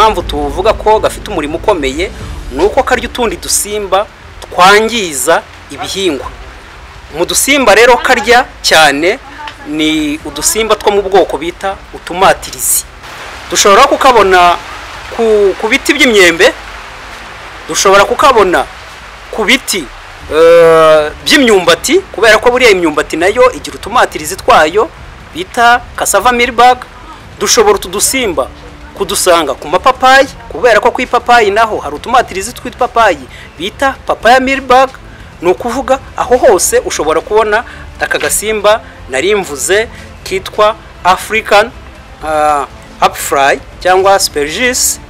impamvu tuvuga ko gafite umurimo ukomeye nuko karya utundi dusimba twangiza ibihingwa. Mu dusimba rero karya cyane ni udusimba two mu bwoko bita utumatirizi. Dushobora kukabona ku biti by'imyembe, dushobora kukabona ku biti by'imyumbati, kubera ko buriya imyumbati nayo igira utumatirizi twayo bita cassava mealbag. Dushobora utudusimba kudusanga ku mapapayi, kubera ko ku ipapayi naho hari utumatirizi tw'ipapayi bita papaya mealbag. Ni ukuvuga aho hose ushobora kubona aka gasimba nari mvuze kitwa African upfly cyangwa aspergis.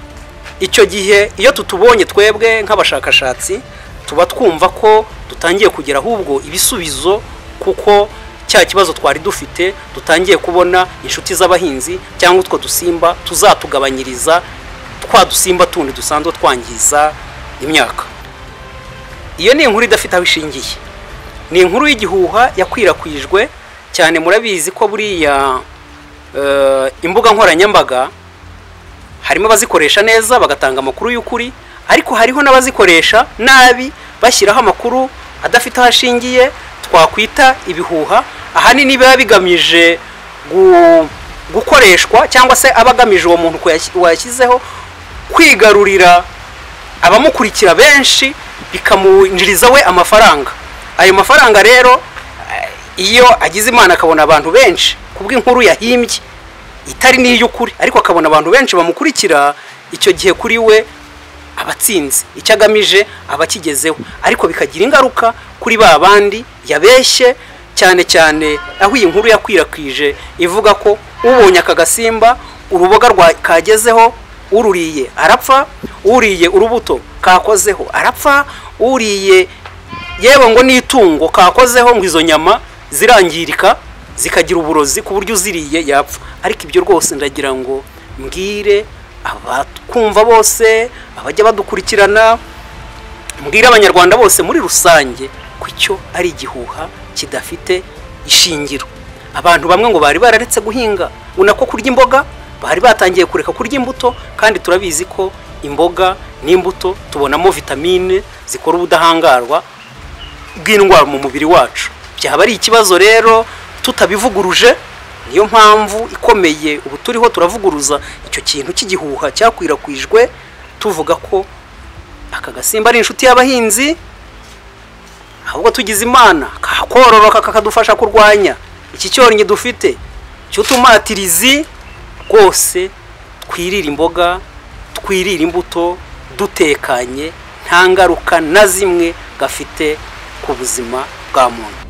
Icyo gihe iyo tutubonye twebwe nk'abashakashatsi tuba twumva ko dutangiye kugira ahubwo ibisubizo, kuko cya kibazo twari dufite dutangiye kubona inshuti z'abahinzi cyangwa utwo dusimba tuzatugabanyiriza twa dusimba tundi dusanzwe twangiza imyaka. Iyo ni inkuru idafite aho ishingiye, ni inkuru y'igihuha yakwirakwijwe cyane. Murabizi ko buriya imbuga nkoranyambaga harimo abazikoresha neza bagatanga amakuru y'ukuri, ariko hariho n'abazikoresha nabi bashyiraho amakuru adafite aho ashingiye, twakwita ibihuha. Ahanini biba bigamije gukoreshwa cyangwa se abagamije uwo muntu washyizeho kwigarurira abamukurikira benshi, bikamuinjiriza we amafaranga. Ayo mafaranga rero iyo agize Imana akabona abantu benshi kubw'inkuru yahimbye itari n'iy'ukuri, ariko akabona abantu benshi bamukurikira, icyo gihe kuri we abatsinzi, icyo agamije abakigezeho. Ariko bikagira ingaruka kuri ba bandi yabeshye, cyane cyane aho iyi nkuru yakwirakwije ivuga ko ubonye aka gasimba uruboga kagezeho ururiye arapfa, uriye urubuto kakozeho arapfa, uriye yewe ngo n'itungo kakozeho ngo izo nyama zirangirika zikagira uburozi ku buryo uziriye yapfa. Ariko ibyo rwose ndagira ngo mbwire abakumva bose, abajya badukurikirana, mbwire abanyarwanda bose muri rusange ko icyo ari igihuha kidafite ishingiro. Abantu bamwe ngo bari bararetse guhinga, unako kurya imboga, bari batangiye kureka kurya imbuto, kandi turabizi ko imboga n'imbuto tubonamo vitamine zikora ubudahangarwa bw'indwara mu mubiri wacu. Byaba ari ikibazo rero tutabivuguruje. Niyo mpamvu ikomeye ubu turiho turavuguruza icyo kintu cy'igihuha cyakwirakwijwe, tuvuga ko aka gasimba ari inshuti y'abahinzi, ahubwo tugize Imana kakororoka kakadufasha kurwanya iki cyorinye dufite cy'utumatirizi. Rwose twirira imboga, twirira imbuto dutekanye, nta ngaruka na zimwe gafite ku buzima bwa muntu.